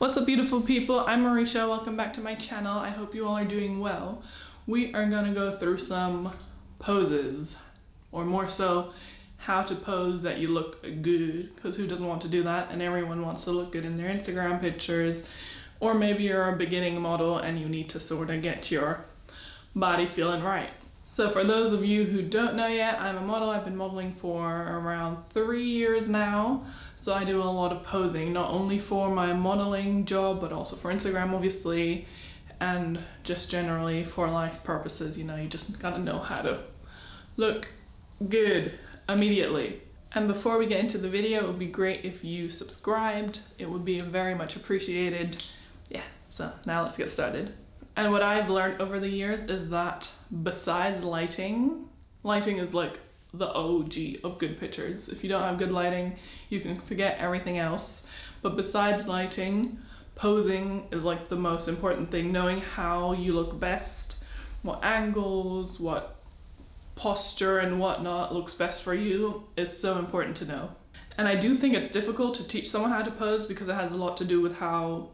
What's up, beautiful people? I'm Moresha. Welcome back to my channel. I hope you all are doing well. We are going to go through some poses, or more so how to pose that you look good, because who doesn't want to do that? And everyone wants to look good in their Instagram pictures. Or maybe you're a beginning model and you need to sort of get your body feeling right. So for those of you who don't know yet, I'm a model. I've been modeling for around 3 years now. So I do a lot of posing, not only for my modeling job, but also for Instagram, obviously, and just generally for life purposes. You know, you just gotta know how to look good immediately. And before we get into the video, it would be great if you subscribed. It would be very much appreciated. Yeah, so now let's get started. And what I've learned over the years is that besides lighting is like the OG of good pictures. If you don't have good lighting, you can forget everything else. But besides lighting, posing is like the most important thing. Knowing how you look best, what angles, what posture and whatnot looks best for you is so important to know. And I do think it's difficult to teach someone how to pose because it has a lot to do with how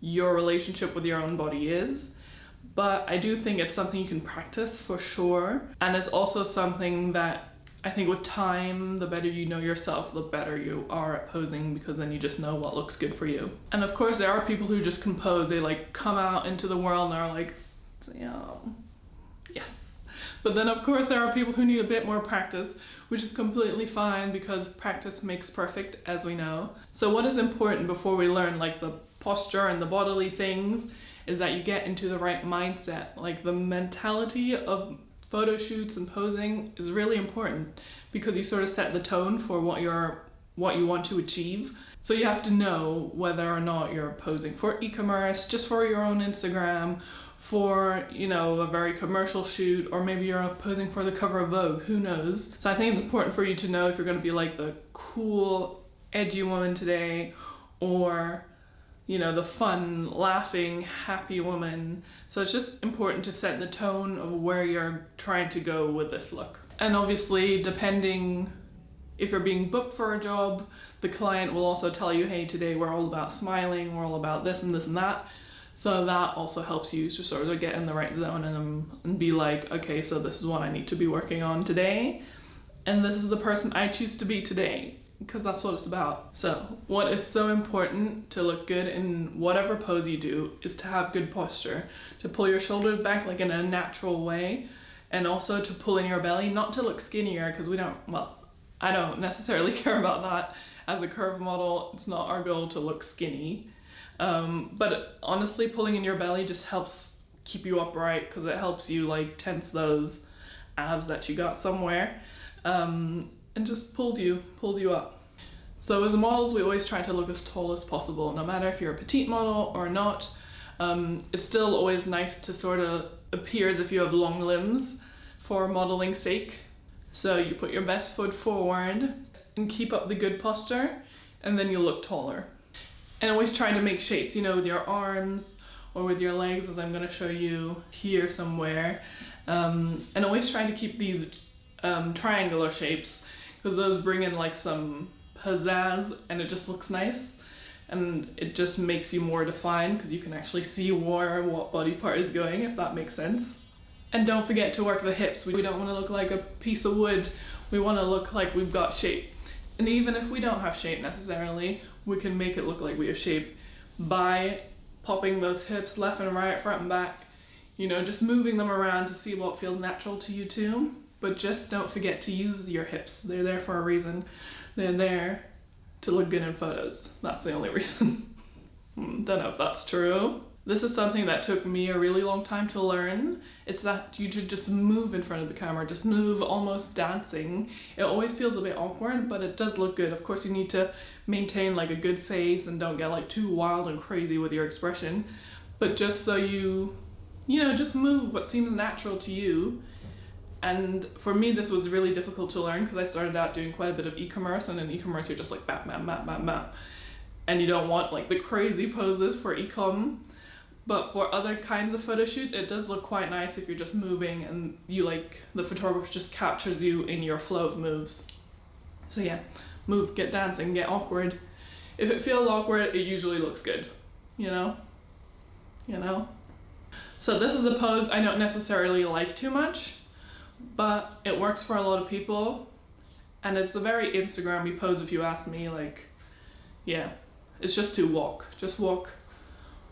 your relationship with your own body is. But I do think it's something you can practice for sure. And it's also something that I think with time, the better you know yourself, the better you are at posing, because then you just know what looks good for you. And of course, there are people who just can pose. They like come out into the world and are like, yeah, yes. But then of course, there are people who need a bit more practice, which is completely fine because practice makes perfect, as we know. So what is important before we learn like the posture and the bodily things is that you get into the right mindset. Like the mentality of photo shoots and posing is really important because you sort of set the tone for what you want to achieve. So you have to know whether or not you're posing for e-commerce, just for your own Instagram, for, you know, a very commercial shoot, or maybe you're posing for the cover of Vogue, who knows? So I think it's important for you to know if you're going to be like the cool, edgy woman today, or, you know, the fun, laughing, happy woman. So it's just important to set the tone of where you're trying to go with this look. And obviously, depending if you're being booked for a job, the client will also tell you, hey, today we're all about smiling, we're all about this and this and that. So that also helps you to sort of get in the right zone and be like, okay, so this is what I need to be working on today. And this is the person I choose to be today, because that's what it's about. So what is so important to look good in whatever pose you do is to have good posture, to pull your shoulders back like in a natural way, and also to pull in your belly, not to look skinnier, because I don't necessarily care about that. As a curve model, it's not our goal to look skinny. But honestly, pulling in your belly just helps keep you upright, because it helps you like tense those abs that you got somewhere, and just pulls you up. So as models, we always try to look as tall as possible, no matter if you're a petite model or not. It's still always nice to sort of appear as if you have long limbs for modeling's sake. So you put your best foot forward and keep up the good posture, and then you look taller. And always try to make shapes, you know, with your arms or with your legs, as I'm going to show you here somewhere. And always try to keep these triangular shapes, because those bring in like some pizzazz and it just looks nice. And it just makes you more defined, because you can actually see where what body part is going, if that makes sense. And don't forget to work the hips. We don't want to look like a piece of wood. We want to look like we've got shape. And even if we don't have shape necessarily, we can make it look like we have shape by popping those hips left and right, front and back, you know, just moving them around to see what feels natural to you too. But just don't forget to use your hips. They're there for a reason. They're there to look good in photos. That's the only reason. Don't know if that's true. This is something that took me a really long time to learn. It's that you should just move in front of the camera, just move almost dancing. It always feels a bit awkward, but it does look good. Of course, you need to maintain like a good face and don't get like too wild and crazy with your expression. But just so you know, just move what seems natural to you. And for me, this was really difficult to learn because I started out doing quite a bit of e-commerce, and in e-commerce, you're just like bam, bam, bam, bam, bam. And you don't want like the crazy poses for e-com. But for other kinds of photo shoot, it does look quite nice if you're just moving and you like, the photographer just captures you in your flow of moves. So yeah, move, get dancing, get awkward. If it feels awkward, it usually looks good. you know? So this is a pose I don't necessarily like too much, but it works for a lot of people, and it's a very Instagram-y pose if you ask me. Like, yeah, it's just to walk. Just walk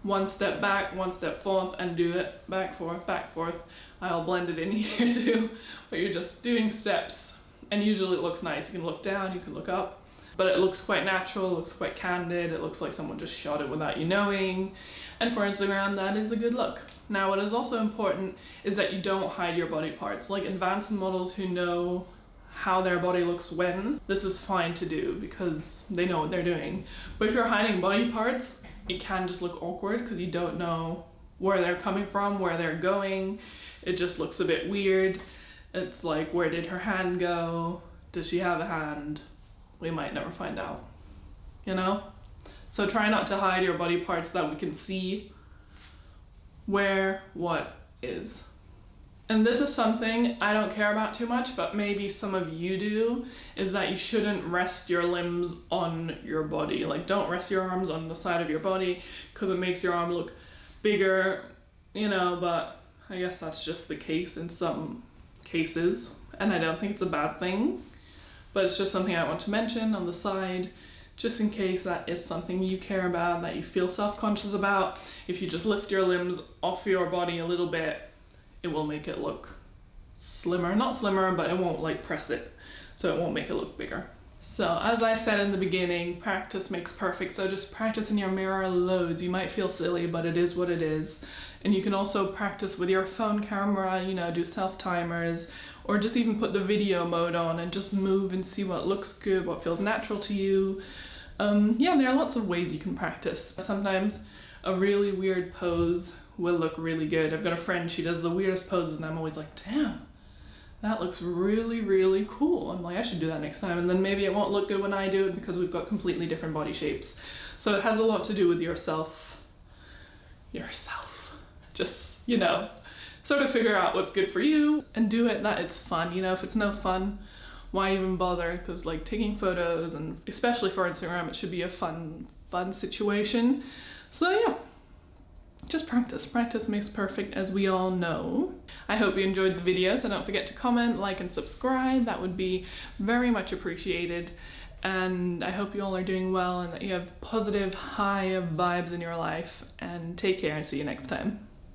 one step back, one step forth, and do it back, forth, back, forth. I'll blend it in here too, but you're just doing steps, and usually it looks nice. You can look down, you can look up, but it looks quite natural, it looks quite candid, it looks like someone just shot it without you knowing, and for Instagram that is a good look. Now what is also important is that you don't hide your body parts. Like advanced models who know how their body looks when, this is fine to do because they know what they're doing. But if you're hiding body parts, it can just look awkward because you don't know where they're coming from, where they're going. It just looks a bit weird. It's like, where did her hand go? Does she have a hand? We might never find out, you know? So try not to hide your body parts so that we can see where what is. And this is something I don't care about too much, but maybe some of you do, is that you shouldn't rest your limbs on your body. Like, don't rest your arms on the side of your body because it makes your arm look bigger, you know, but I guess that's just the case in some cases, and I don't think it's a bad thing, but it's just something I want to mention on the side, just in case that is something you care about, that you feel self-conscious about. If you just lift your limbs off your body a little bit, it will make it look slimmer. Not slimmer, but it won't like press it, so it won't make it look bigger. So as I said in the beginning, practice makes perfect, so just practice in your mirror loads. You might feel silly, but it is what it is. And you can also practice with your phone camera, you know, do self-timers, or just even put the video mode on and just move and see what looks good, what feels natural to you. Yeah, there are lots of ways you can practice. Sometimes a really weird pose will look really good. I've got a friend, she does the weirdest poses, and I'm always like, damn, that looks really, really cool. I'm like, I should do that next time. And then maybe it won't look good when I do it because we've got completely different body shapes. So it has a lot to do with yourself. Just, you know, sort of figure out what's good for you and do it that it's fun. You know, if it's no fun, why even bother? Because like taking photos, and especially for Instagram, it should be a fun situation. So yeah, just practice. Practice makes perfect, as we all know. I hope you enjoyed the video, so don't forget to comment, like, and subscribe. That would be very much appreciated. And I hope you all are doing well and that you have positive, high vibes in your life. And take care and see you next time.